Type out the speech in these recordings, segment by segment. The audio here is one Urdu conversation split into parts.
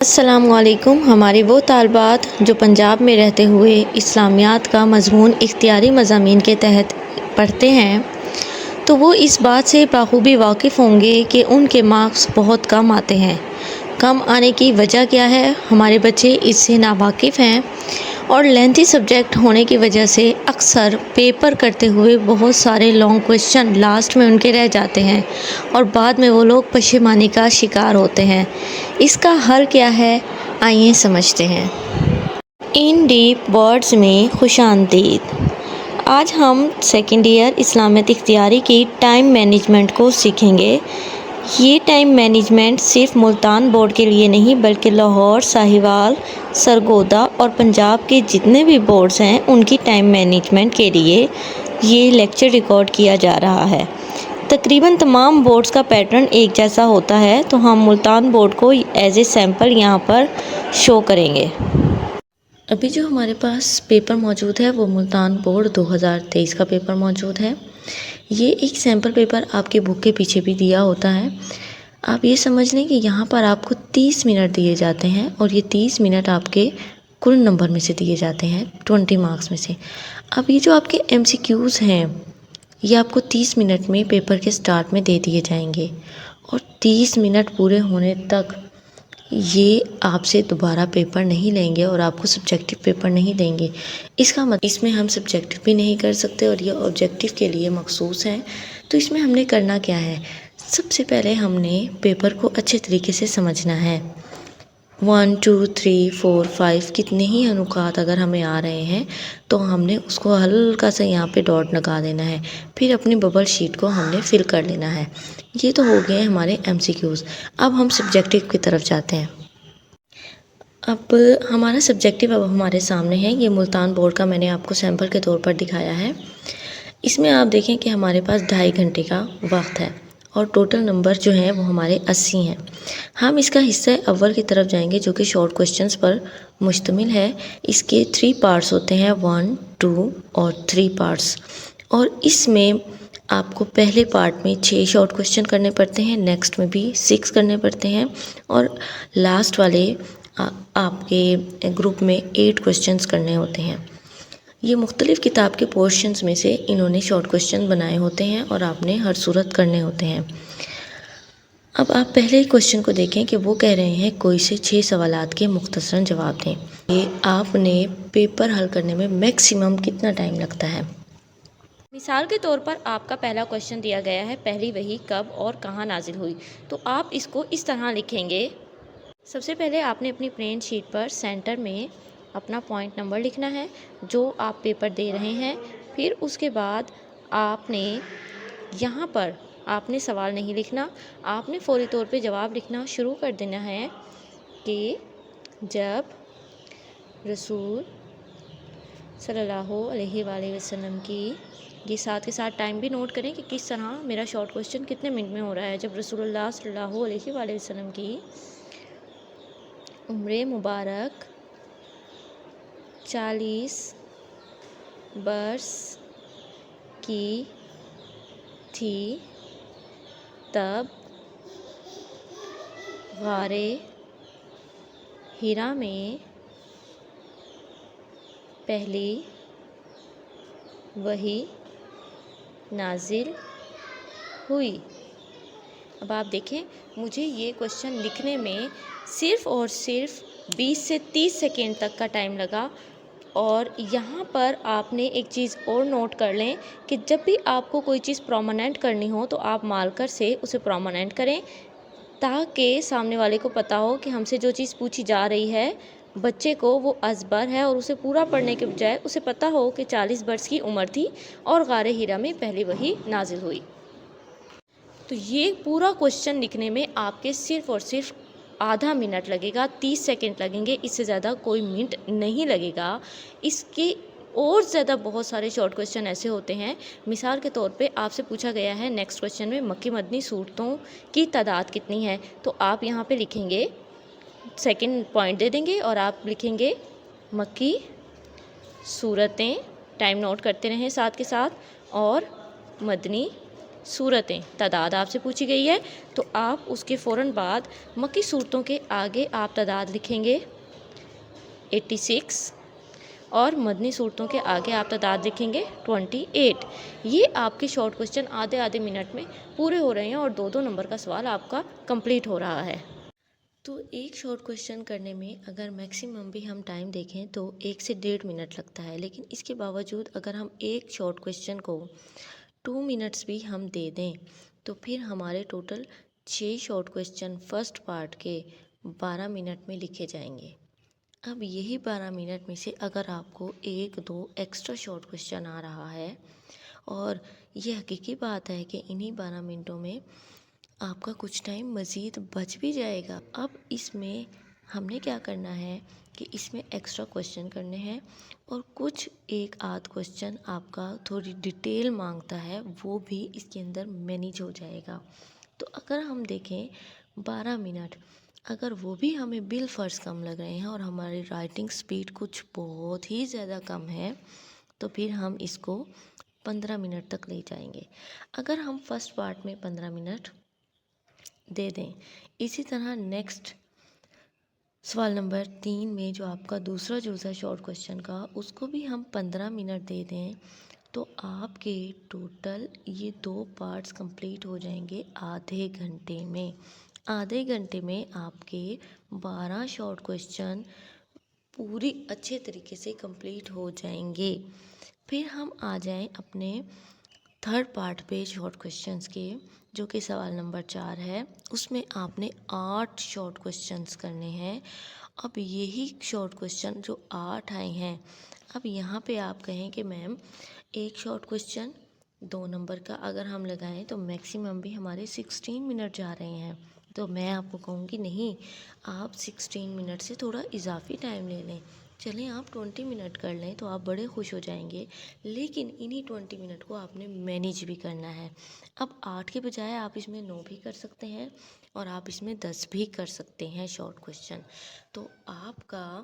السلام علیکم۔ ہماری وہ طالبات جو پنجاب میں رہتے ہوئے اسلامیات کا مضمون اختیاری مضامین کے تحت پڑھتے ہیں تو وہ اس بات سے بخوبی واقف ہوں گے کہ ان کے مارکس بہت کم آتے ہیں۔ کم آنے کی وجہ کیا ہے؟ ہمارے بچے اس سے ناواقف ہیں اور لینتھی سبجیکٹ ہونے کی وجہ سے اکثر پیپر کرتے ہوئے بہت سارے لانگ کویشچن لاسٹ میں ان کے رہ جاتے ہیں اور بعد میں وہ لوگ پشیمانی کا شکار ہوتے ہیں۔ اس کا حل کیا ہے؟ آئیے سمجھتے ہیں۔ ان ڈیپ ورڈز میں خوش آمدید۔ آج ہم سیکنڈ ایئر اسلامیات اختیاری کی ٹائم مینجمنٹ کو سیکھیں گے۔ یہ ٹائم مینجمنٹ صرف ملتان بورڈ کے لیے نہیں بلکہ لاہور، ساہیوال، سرگودا اور پنجاب کے جتنے بھی بورڈز ہیں ان کی ٹائم مینجمنٹ کے لیے یہ لیکچر ریکارڈ کیا جا رہا ہے۔ تقریباً تمام بورڈز کا پیٹرن ایک جیسا ہوتا ہے تو ہم ملتان بورڈ کو ایز اے سیمپل یہاں پر شو کریں گے۔ ابھی جو ہمارے پاس پیپر موجود ہے وہ ملتان بورڈ 2023 کا پیپر موجود ہے۔ یہ ایک سیمپل پیپر آپ کے بک کے پیچھے بھی دیا ہوتا ہے۔ آپ یہ سمجھ لیں کہ یہاں پر آپ کو 30 منٹ دیے جاتے ہیں اور یہ 30 منٹ آپ کے کل نمبر میں سے دیے جاتے ہیں 20 مارکس میں سے۔ اب یہ جو آپ کے ایم سی کیوز ہیں یہ آپ کو 30 منٹ میں پیپر کے سٹارٹ میں دے دیے جائیں گے اور 30 منٹ پورے ہونے تک یہ آپ سے دوبارہ پیپر نہیں لیں گے اور آپ کو سبجیکٹو پیپر نہیں دیں گے۔ اس کا مطلب اس میں ہم سبجیکٹو بھی نہیں کر سکتے اور یہ آبجیکٹو کے لیے مخصوص ہیں۔ تو اس میں ہم نے کرنا کیا ہے؟ سب سے پہلے ہم نے پیپر کو اچھے طریقے سے سمجھنا ہے۔ 1 2 3 4 5 کتنے ہی نقاط اگر ہمیں آ رہے ہیں تو ہم نے اس کو ہلکا سا یہاں پہ ڈاٹ لگا دینا ہے، پھر اپنی ببل شیٹ کو ہم نے فل کر لینا ہے۔ یہ تو ہو گئے ہمارے ایم سی کیوز۔ اب ہم سبجیکٹو کی طرف جاتے ہیں۔ اب ہمارا سبجیکٹو اب ہمارے سامنے ہے۔ یہ ملتان بورڈ کا میں نے آپ کو سیمپل کے طور پر دکھایا ہے۔ اس میں آپ دیکھیں کہ ہمارے پاس 2.5 گھنٹے کا وقت ہے اور ٹوٹل نمبر جو ہیں وہ ہمارے 80 ہیں۔ ہم اس کا حصہ اول کی طرف جائیں گے جو کہ شارٹ کویشچنز پر مشتمل ہے۔ اس کے 3 پارٹس ہوتے ہیں، 1 2 اور 3 پارٹس، اور اس میں آپ کو پہلے پارٹ میں 6 شارٹ کویشچن کرنے پڑتے ہیں، نیکسٹ میں بھی 6 کرنے پڑتے ہیں اور لاسٹ والے آپ کے گروپ میں 8 کویشچنز کرنے ہوتے ہیں۔ یہ مختلف کتاب کے پورشنز میں سے انہوں نے شارٹ کویشچن بنائے ہوتے ہیں اور آپ نے ہر صورت کرنے ہوتے ہیں۔ اب آپ پہلے کویشچن کو دیکھیں کہ وہ کہہ رہے ہیں کوئی سے 6 سوالات کے مختصراً جواب دیں۔ یہ آپ نے پیپر حل کرنے میں میکسیمم کتنا ٹائم لگتا ہے؟ مثال کے طور پر آپ کا پہلا کویشچن دیا گیا ہے، پہلی وحی کب اور کہاں نازل ہوئی؟ تو آپ اس کو اس طرح لکھیں گے۔ سب سے پہلے آپ نے اپنی پلین شیٹ پر سینٹر میں اپنا پوائنٹ نمبر لکھنا ہے جو آپ پیپر دے رہے ہیں۔ پھر اس کے بعد آپ نے یہاں پر آپ نے سوال نہیں لکھنا، آپ نے فوری طور پہ جواب لکھنا شروع کر دینا ہے کہ جب رسول صلی اللہ علیہ وآلہ وسلم کی، یہ ساتھ کے ساتھ ٹائم بھی نوٹ کریں کہ کس طرح میرا شارٹ کویشچن کتنے منٹ میں ہو رہا ہے۔ جب رسول اللہ صلی اللہ علیہ وآلہ وسلم کی عمر مبارک 40 برس کی تھی تب غار حرا میں پہلی وحی نازل ہوئی۔ اب آپ دیکھیں مجھے یہ کویشچن لکھنے میں صرف اور صرف 20 سے 30 سیکنڈ تک کا ٹائم لگا، اور یہاں پر آپ نے ایک چیز اور نوٹ کر لیں کہ جب بھی آپ کو کوئی چیز پروماننٹ کرنی ہو تو آپ مارکر سے اسے پروماننٹ کریں تاکہ سامنے والے کو پتہ ہو کہ ہم سے جو چیز پوچھی جا رہی ہے بچے کو وہ ازبر ہے اور اسے پورا پڑھنے کے بجائے اسے پتہ ہو کہ 40 برس کی عمر تھی اور غار حرا میں پہلی وحی نازل ہوئی۔ تو یہ پورا کویشچن لکھنے میں آپ کے صرف اور صرف آدھا منٹ لگے گا، 30 سیکنڈ لگیں گے، اس سے زیادہ کوئی منٹ نہیں لگے گا۔ اس کے اور زیادہ بہت سارے شارٹ کویشچن ایسے ہوتے ہیں۔ مثال کے طور پہ آپ سے پوچھا گیا ہے نیکسٹ کویشچن میں مکی مدنی صورتوں کی تعداد کتنی ہے، تو آپ یہاں پہ لکھیں گے، سیکنڈ پوائنٹ دے دیں گے اور آپ لکھیں گے مکی صورتیں، ٹائم نوٹ کرتے رہیں ساتھ کے ساتھ، اور مدنی صورتیں تعداد آپ سے پوچھی گئی ہے تو آپ اس کے فوراً بعد مکی صورتوں کے آگے آپ تعداد لکھیں گے 86 اور مدنی صورتوں کے آگے آپ تعداد لکھیں گے 28۔ یہ آپ کے شارٹ کوسچن آدھے منٹ میں پورے ہو رہے ہیں اور 2 نمبر کا سوال آپ کا کمپلیٹ ہو رہا ہے۔ تو ایک شارٹ کوسچن کرنے میں اگر میکسیمم بھی ہم ٹائم دیکھیں تو 1 سے 1.5 منٹ لگتا ہے، لیکن اس کے باوجود اگر ہم ایک شارٹ کوسچن کو 2 منٹس بھی ہم دے دیں تو پھر ہمارے total 6 short question first part کے 12 منٹ میں لکھے جائیں گے۔ اب یہی 12 منٹ میں سے اگر آپ کو 1-2 ایکسٹرا شارٹ کوسچن آ رہا ہے اور یہ حقیقی بات ہے کہ انہی 12 منٹوں میں آپ کا کچھ ٹائم مزید بچ بھی جائے گا۔ اب اس میں ہم نے کیا کرنا ہے کہ اس میں ایکسٹرا کوسچن کرنے ہیں اور کچھ ایک آدھ کوسچن آپ کا تھوڑی ڈیٹیل مانگتا ہے، وہ بھی اس کے اندر مینیج ہو جائے گا۔ تو اگر ہم دیکھیں 12 منٹ اگر وہ بھی ہمیں بالفرض کم لگ رہے ہیں اور ہماری رائٹنگ سپیڈ کچھ بہت ہی زیادہ کم ہے تو پھر ہم اس کو 15 منٹ تک لے جائیں گے۔ اگر ہم فرسٹ پارٹ میں 15 منٹ دے دیں، اسی طرح نیکسٹ سوال نمبر 3 میں جو آپ کا دوسرا جزء شارٹ کوسچن کا اس کو بھی ہم 15 منٹ دے دیں تو آپ کے ٹوٹل یہ 2 پارٹس کمپلیٹ ہو جائیں گے آدھے گھنٹے میں۔ آدھے گھنٹے میں آپ کے 12 شارٹ کوسچن پوری اچھے طریقے سے کمپلیٹ ہو جائیں گے۔ پھر ہم آ جائیں اپنے تھرڈ پارٹ پہ شارٹ کوسچنس کے، جو کہ سوال نمبر 4 ہے۔ اس میں آپ نے 8 شارٹ کوسچنس کرنے ہیں۔ اب یہی شارٹ کوسچن جو 8 آئے ہیں، اب یہاں پہ آپ کہیں کہ میم ایک شارٹ کوسچن 2 نمبر کا اگر ہم لگائیں تو میکسیمم بھی ہمارے 16 منٹ جا رہے ہیں، تو میں آپ کو کہوں گی نہیں، آپ 16 منٹ سے تھوڑا اضافی ٹائم لے لیں، چلیں آپ 20 منٹ کر لیں تو آپ بڑے خوش ہو جائیں گے، لیکن انہی 20 منٹ کو آپ نے مینیج بھی کرنا ہے۔ اب 8 کے بجائے آپ اس میں 9 بھی کر سکتے ہیں اور آپ اس میں 10 بھی کر سکتے ہیں شارٹ کوسچن، تو آپ کا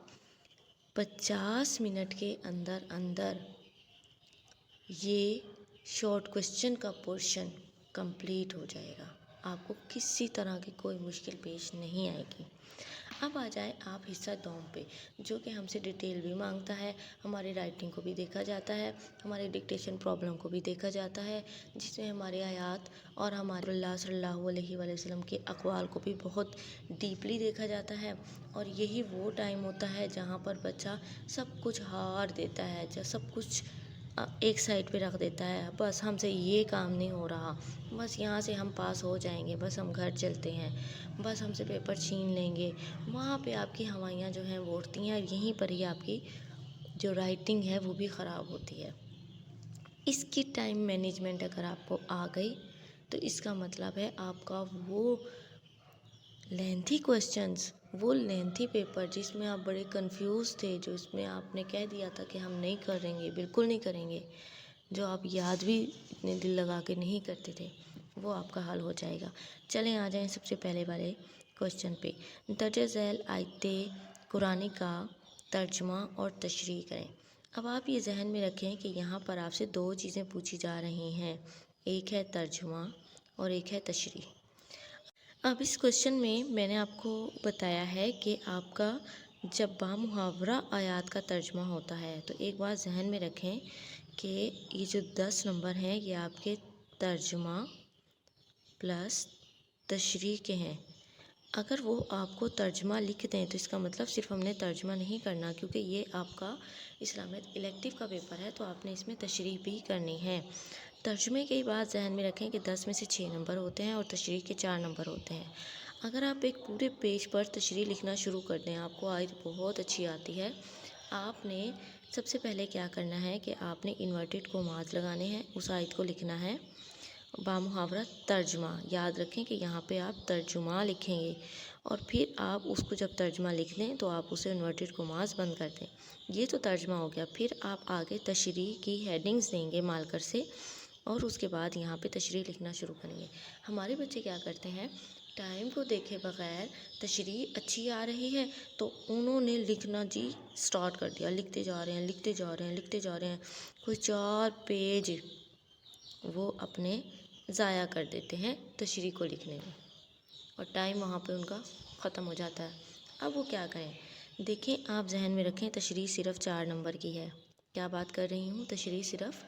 50 منٹ کے اندر اندر یہ شارٹ کوسچن کا پورشن کمپلیٹ ہو جائے گا، آپ کو کسی طرح کی کوئی مشکل پیش نہیں آئے گی۔ اب آ جائیں آپ حصہ دوم پہ، جو کہ ہم سے ڈیٹیل بھی مانگتا ہے، ہماری رائٹنگ کو بھی دیکھا جاتا ہے، ہمارے ڈکٹیشن پرابلم کو بھی دیکھا جاتا ہے، جس میں ہمارے آیات اور ہمارے اللہ صلی اللہ علیہ وسلم کے اقوال کو بھی بہت ڈیپلی دیکھا جاتا ہے، اور یہی وہ ٹائم ہوتا ہے جہاں پر بچہ سب کچھ ہار دیتا ہے، جب سب کچھ ایک سائڈ پہ رکھ دیتا ہے، بس ہم سے یہ کام نہیں ہو رہا، بس یہاں سے ہم پاس ہو جائیں گے، بس ہم گھر چلتے ہیں، بس ہم سے پیپر چھین لیں گے، وہاں پہ آپ کی ہوائیاں جو ہیں وہ اٹھتی ہیں اور یہیں پر ہی آپ کی جو رائٹنگ ہے وہ بھی خراب ہوتی ہے۔ اس کی ٹائم مینجمنٹ اگر آپ کو آ گئی تو اس کا مطلب ہے آپ کا وہ لینتھی کوسچنس، وہ لینتھی پیپر جس میں آپ بڑے کنفیوز تھے، جو اس میں آپ نے کہہ دیا تھا کہ ہم نہیں کریں گے، بالکل نہیں کریں گے، جو آپ یاد بھی اتنے دل لگا کے نہیں کرتے تھے، وہ آپ کا حل ہو جائے گا۔ چلیں آ جائیں سب سے پہلے والے کوسچن پہ، درج ذیل آیت قرآنی کا ترجمہ اور تشریح کریں۔ اب آپ یہ ذہن میں رکھیں کہ یہاں پر آپ سے 2 چیزیں پوچھی جا رہی ہیں، ایک ہے ترجمہ اور ایک ہے تشریح۔ اب اس کوسچن میں نے آپ کو بتایا ہے کہ آپ کا جب بامحاورہ آیات کا ترجمہ ہوتا ہے تو ایک بات ذہن میں رکھیں کہ یہ جو 10 نمبر ہیں یہ آپ کے ترجمہ پلس تشریح کے ہیں۔ اگر وہ آپ کو ترجمہ لکھ دیں تو اس کا مطلب صرف ہم نے ترجمہ نہیں کرنا، کیونکہ یہ آپ کا اسلامیت الیکٹیو کا پیپر ہے تو آپ نے اس میں تشریح بھی کرنی ہے۔ ترجمے کی بات ذہن میں رکھیں کہ 10 میں سے 6 نمبر ہوتے ہیں اور تشریح کے 4 نمبر ہوتے ہیں۔ اگر آپ ایک پورے پیج پر تشریح لکھنا شروع کر دیں، آپ کو آیت بہت اچھی آتی ہے، آپ نے سب سے پہلے کیا کرنا ہے کہ آپ نے انورٹڈ کوماز لگانے ہیں، اس آیت کو لکھنا ہے بامحاورہ ترجمہ، یاد رکھیں کہ یہاں پہ آپ ترجمہ لکھیں گے، اور پھر آپ اس کو جب ترجمہ لکھ دیں تو آپ اسے انورٹڈ کوماز بند کر دیں۔ یہ تو ترجمہ ہو گیا، پھر آپ آگے تشریح کی ہیڈنگز دیں گے مارکر سے، اور اس کے بعد یہاں پہ تشریح لکھنا شروع کریں گے۔ ہمارے بچے کیا کرتے ہیں، ٹائم کو دیکھے بغیر تشریح اچھی آ رہی ہے تو انہوں نے لکھنا جی سٹارٹ کر دیا، لکھتے جا رہے ہیں لکھتے جا رہے ہیں لکھتے جا رہے ہیں، کوئی 4 پیج وہ اپنے ضائع کر دیتے ہیں تشریح کو لکھنے میں، اور ٹائم وہاں پہ ان کا ختم ہو جاتا ہے۔ اب وہ کیا کریں؟ دیکھیں، آپ ذہن میں رکھیں تشریح صرف 4 نمبر کی ہے۔ کیا بات کر رہی ہوں؟ تشریح صرف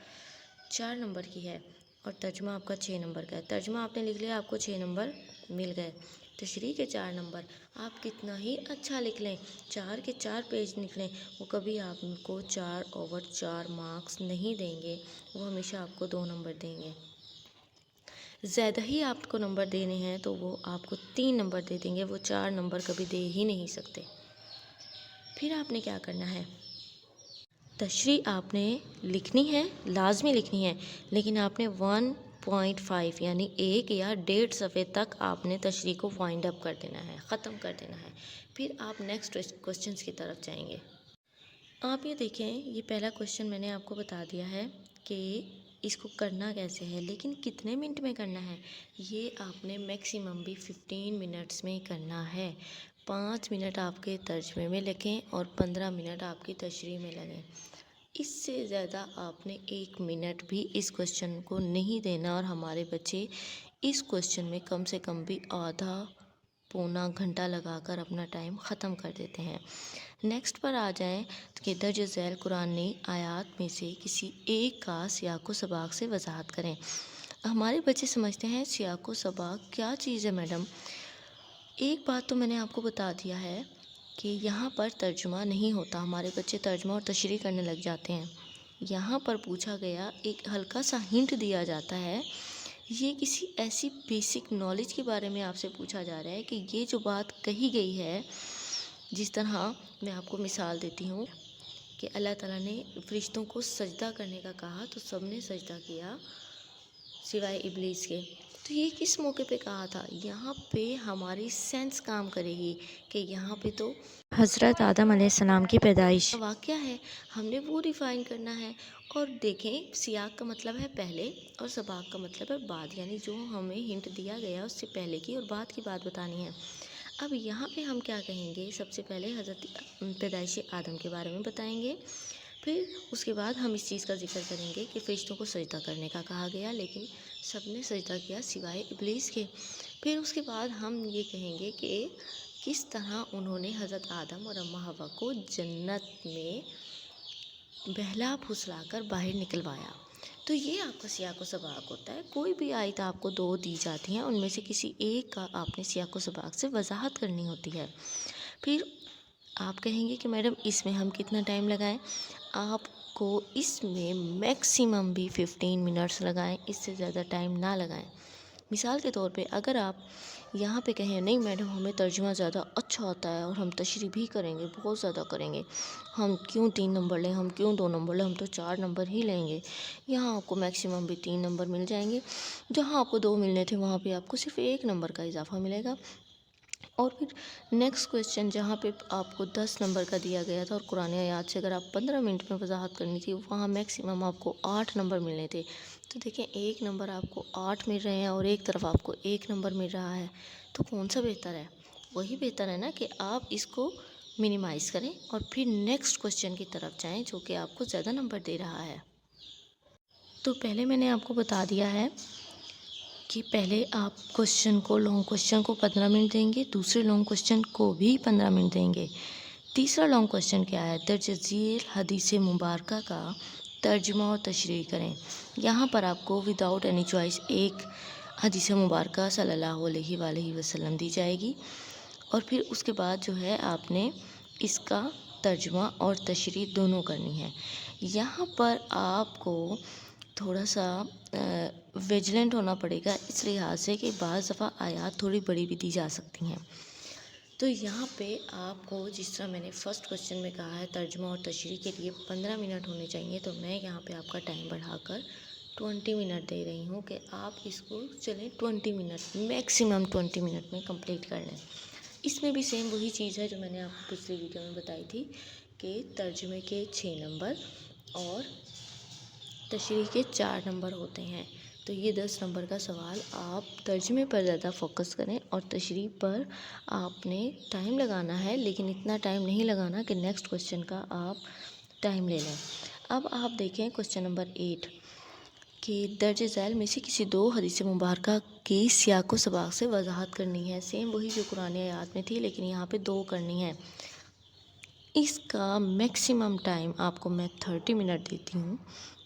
4 نمبر کی ہے اور ترجمہ آپ کا 6 نمبر کا ہے۔ ترجمہ آپ نے لکھ لیا، آپ کو 6 نمبر مل گئے۔ تشریح کے 4 نمبر، آپ کتنا ہی اچھا لکھ لیں، 4 کے 4 پیج نکلیں، وہ کبھی آپ کو 4/4 مارکس نہیں دیں گے، وہ ہمیشہ آپ کو 2 نمبر دیں گے۔ زیادہ ہی آپ کو نمبر دینے ہیں تو وہ آپ کو 3 نمبر دے دیں گے، وہ 4 نمبر کبھی دے ہی نہیں سکتے۔ پھر آپ نے کیا کرنا ہے؟ تشریح آپ نے لکھنی ہے، لازمی لکھنی ہے، لیکن آپ نے 1.5 یعنی 1 یا 1.5 صفحے تک آپ نے تشریح کو وائنڈ اپ کر دینا ہے، ختم کر دینا ہے۔ پھر آپ نیکسٹ کوسچنس کی طرف جائیں گے۔ آپ یہ دیکھیں، یہ پہلا کوسچن میں نے آپ کو بتا دیا ہے کہ اس کو کرنا کیسے ہے، لیکن کتنے منٹ میں کرنا ہے، یہ آپ نے میکسیمم بھی 15 منٹس میں کرنا ہے۔ 5 منٹ آپ کے ترجمے میں لگیں اور 15 منٹ آپ کی تشریح میں لگیں۔ اس سے زیادہ آپ نے 1 منٹ بھی اس کوسچن کو نہیں دینا، اور ہمارے بچے اس کوسچن میں کم سے کم بھی آدھا پونا گھنٹہ لگا کر اپنا ٹائم ختم کر دیتے ہیں۔ نیکسٹ پر آ جائیں کہ درج ذیل قرآنی آیات میں سے کسی ایک کا سیاق و سباق سے وضاحت کریں۔ ہمارے بچے سمجھتے ہیں سیاق و سباق کیا چیز ہے میڈم؟ ایک بات تو میں نے آپ کو بتا دیا ہے کہ یہاں پر ترجمہ نہیں ہوتا، ہمارے بچے ترجمہ اور تشریح کرنے لگ جاتے ہیں۔ یہاں پر پوچھا گیا، ایک ہلکا سا ہنٹ دیا جاتا ہے، یہ کسی ایسی بیسک نالج کے بارے میں آپ سے پوچھا جا رہا ہے کہ یہ جو بات کہی گئی ہے، جس طرح میں آپ کو مثال دیتی ہوں کہ اللہ تعالیٰ نے فرشتوں کو سجدہ کرنے کا کہا تو سب نے سجدہ کیا سوائے ابلیس کے، تو یہ کس موقع پہ کہا تھا؟ یہاں پہ ہماری سینس کام کرے گی کہ یہاں پہ تو حضرت آدم علیہ السلام کی پیدائش واقعہ ہے، ہم نے وہ ڈیفائن کرنا ہے۔ اور دیکھیں، سیاق کا مطلب ہے پہلے اور سباق کا مطلب ہے بعد، یعنی جو ہمیں ہنٹ دیا گیا اس سے پہلے کی اور بعد کی بات بتانی ہے۔ اب یہاں پہ ہم کیا کہیں گے؟ سب سے پہلے حضرت پیدائش آدم کے بارے میں بتائیں گے، پھر اس کے بعد ہم اس چیز کا ذکر کریں گے کہ فرشتوں کو سجدہ کرنے کا کہا گیا لیکن سب نے سجدہ کیا سوائے ابلیس کے۔ پھر اس کے بعد ہم یہ کہیں گے کہ کس طرح انہوں نے حضرت آدم اور اماں حوا کو جنت میں بہلا پھسلا کر باہر نکلوایا۔ تو یہ آپ کا سیاق و سباق ہوتا ہے۔ کوئی بھی آیت آپ کو 2 دی جاتی ہیں، ان میں سے کسی ایک کا آپ نے سیاق و سباق سے وضاحت کرنی ہوتی ہے۔ پھر آپ کہیں گے کہ میڈم اس میں ہم کتنا ٹائم لگائیں؟ آپ کو اس میں میکسیمم بھی 15 منٹس لگائیں، اس سے زیادہ ٹائم نہ لگائیں۔ مثال کے طور پہ اگر آپ یہاں پہ کہیں نہیں میڈم ہمیں ترجمہ زیادہ اچھا ہوتا ہے اور ہم تشریح بھی کریں گے، بہت زیادہ کریں گے، ہم کیوں 3 نمبر لیں، ہم کیوں 2 نمبر لیں، ہم تو 4 نمبر ہی لیں گے، یہاں آپ کو میکسیمم بھی 3 نمبر مل جائیں گے، جہاں آپ کو 2 ملنے تھے وہاں پہ آپ کو صرف 1 نمبر کا اضافہ ملے گا۔ اور پھر نیکسٹ کوسچن جہاں پہ آپ کو 10 نمبر کا دیا گیا تھا اور قرآن آیات سے اگر آپ 15 منٹ میں وضاحت کرنی تھی، وہاں میکسیمم آپ کو 8 نمبر ملنے تھے، تو دیکھیں 1 نمبر آپ کو 8 مل رہے ہیں اور ایک طرف آپ کو 1 نمبر مل رہا ہے، تو کون سا بہتر ہے؟ وہی بہتر ہے نا کہ آپ اس کو منیمائز کریں اور پھر نیکسٹ کوسچن کی طرف جائیں جو کہ آپ کو زیادہ نمبر دے رہا ہے۔ تو پہلے میں نے آپ کو بتا دیا ہے کہ پہلے آپ لانگ کوسچن کو 15 منٹ دیں گے، دوسرے لانگ کوسچن کو بھی 15 منٹ دیں گے۔ تیسرا لانگ کوسچن کیا ہے؟ درج ذیل حدیث مبارکہ کا ترجمہ اور تشریح کریں۔ یہاں پر آپ کو وداؤٹ اینی چوائس ایک حدیث مبارکہ صلی اللہ علیہ وآلہ وسلم دی جائے گی، اور پھر اس کے بعد جو ہے آپ نے اس کا ترجمہ اور تشریح دونوں کرنی ہے۔ یہاں پر آپ کو تھوڑا سا ویجیلنٹ ہونا پڑے گا، اس لحاظ سے کہ بعض دفعہ آیات تھوڑی بڑی بھی دی جا سکتی ہیں۔ تو یہاں پہ آپ کو جس طرح میں نے فرسٹ کوسچن میں کہا ہے ترجمہ اور تشریح کے لیے 15 منٹ ہونے چاہیے، تو میں یہاں پہ آپ کا ٹائم بڑھا کر 20 منٹ دے رہی ہوں کہ آپ اس کو چلیں 20 منٹ میکسیمم 20 منٹ میں کمپلیٹ کر لیں۔ اس میں بھی سیم وہی چیز ہے جو میں نے آپ کو پچھلی ویڈیو میں بتائی تھی کہ ترجمے کے 6 نمبر اور تشریح کے 4 نمبر ہوتے ہیں، تو یہ 10 نمبر کا سوال آپ ترجمے پر زیادہ فوکس کریں اور تشریح پر آپ نے ٹائم لگانا ہے، لیکن اتنا ٹائم نہیں لگانا کہ نیکسٹ کوسچن کا آپ ٹائم لے لیں۔ اب آپ دیکھیں کوسچن نمبر 8، کہ درج ذیل میں سے کسی دو حدیث مبارکہ کی سیاق و سباق سے وضاحت کرنی ہے. سیم وہی جو قرآن آیات میں تھی لیکن یہاں پہ 2 کرنی ہے. اس کا میکسیمم ٹائم آپ کو میں 30 منٹ دیتی ہوں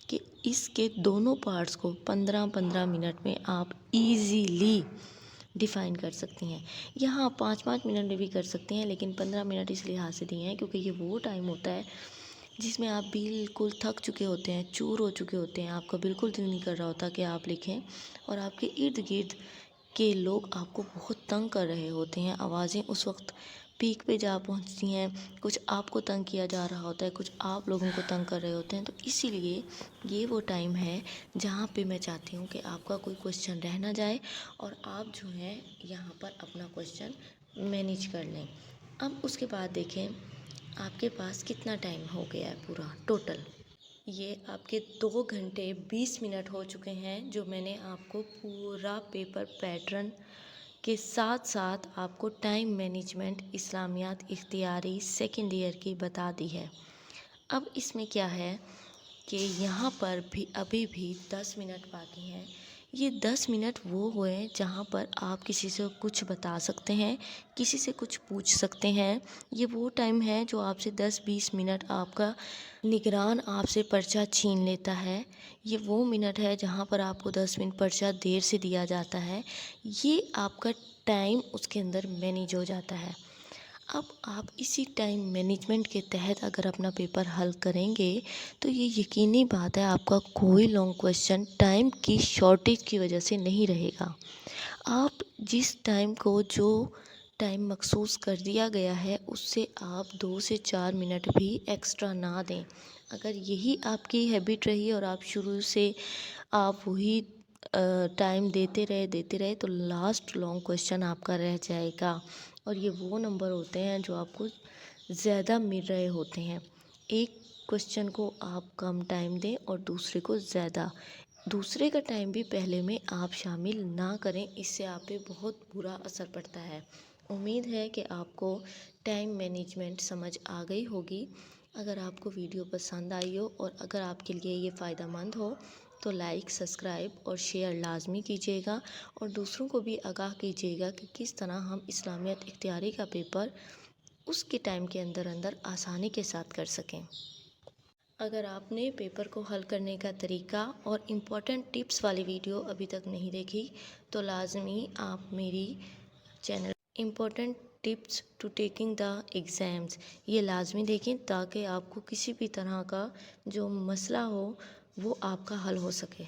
کہ اس کے دونوں پارٹس کو 15-15 منٹ میں آپ ایزیلی ڈیفائن کر سکتی ہیں. یہاں 5-5 منٹ میں بھی کر سکتی ہیں لیکن 15 منٹ اس لحاظ سے دیے ہیں کیونکہ یہ وہ ٹائم ہوتا ہے جس میں آپ بالکل تھک چکے ہوتے ہیں, چور ہو چکے ہوتے ہیں, آپ کا بالکل دل نہیں کر رہا ہوتا کہ آپ لکھیں, اور آپ کے ارد گرد کے لوگ آپ کو بہت تنگ کر رہے ہوتے ہیں. آوازیں اس وقت پیک پہ جا پہنچتی ہیں, کچھ آپ کو تنگ کیا جا رہا ہوتا ہے, کچھ آپ لوگوں کو تنگ کر رہے ہوتے ہیں. تو اسی لیے یہ وہ ٹائم ہے جہاں پہ میں چاہتی ہوں کہ آپ کا کوئی کویشچن رہ نہ جائے اور آپ جو ہیں یہاں پر اپنا کویشچن مینیج کر لیں. اب اس کے بعد دیکھیں آپ کے پاس کتنا ٹائم ہو گیا ہے پورا ٹوٹل. یہ آپ کے 2 گھنٹے 20 منٹ ہو چکے ہیں جو میں نے آپ کو پورا پیپر پیٹرن کے ساتھ ساتھ آپ کو ٹائم مینجمنٹ اسلامیات اختیاری سیکنڈ ایئر کی بتا دی ہے. اب اس میں کیا ہے کہ یہاں پر بھی ابھی بھی 10 منٹ باقی ہیں. یہ 10 منٹ وہ ہوئے جہاں پر آپ کسی سے کچھ بتا سکتے ہیں, کسی سے کچھ پوچھ سکتے ہیں. یہ وہ ٹائم ہے جو آپ سے 10-20 منٹ آپ کا نگران آپ سے پرچہ چھین لیتا ہے. یہ وہ منٹ ہے جہاں پر آپ کو 10 منٹ پرچہ دیر سے دیا جاتا ہے. یہ آپ کا ٹائم اس کے اندر مینیج ہو جاتا ہے. اب آپ اسی ٹائم مینجمنٹ کے تحت اگر اپنا پیپر حل کریں گے تو یہ یقینی بات ہے آپ کا کوئی لانگ کویشچن ٹائم کی شارٹیج کی وجہ سے نہیں رہے گا. آپ جس ٹائم کو جو ٹائم مخصوص کر دیا گیا ہے اس سے آپ 2 سے 4 منٹ بھی ایکسٹرا نہ دیں. اگر یہی آپ کی ہیبٹ رہی اور آپ شروع سے آپ وہی ٹائم دیتے رہے تو لاسٹ لانگ کویشچن آپ کا رہ جائے گا. اور یہ وہ نمبر ہوتے ہیں جو آپ کو زیادہ مل رہے ہوتے ہیں. ایک کویشچن کو آپ کم ٹائم دیں اور دوسرے کو زیادہ. دوسرے کا ٹائم بھی پہلے میں آپ شامل نہ کریں, اس سے آپ پہ بہت برا اثر پڑتا ہے. امید ہے کہ آپ کو ٹائم مینجمنٹ سمجھ آ گئی ہوگی. اگر آپ کو ویڈیو پسند آئی ہو اور اگر آپ کے لیے یہ فائدہ مند ہو تو لائک, سبسکرائب اور شیئر لازمی کیجیے گا, اور دوسروں کو بھی آگاہ کیجیے گا کہ کس طرح ہم اسلامیات اختیاری کا پیپر اس کے ٹائم کے اندر آسانی کے ساتھ کر سکیں. اگر آپ نے پیپر کو حل کرنے کا طریقہ اور امپورٹنٹ ٹپس والی ویڈیو ابھی تک نہیں دیکھی تو لازمی آپ میری channel important tips to taking the exams یہ لازمی دیکھیں تاکہ آپ کو کسی بھی طرح کا جو مسئلہ ہو وہ آپ کا حل ہو سکے.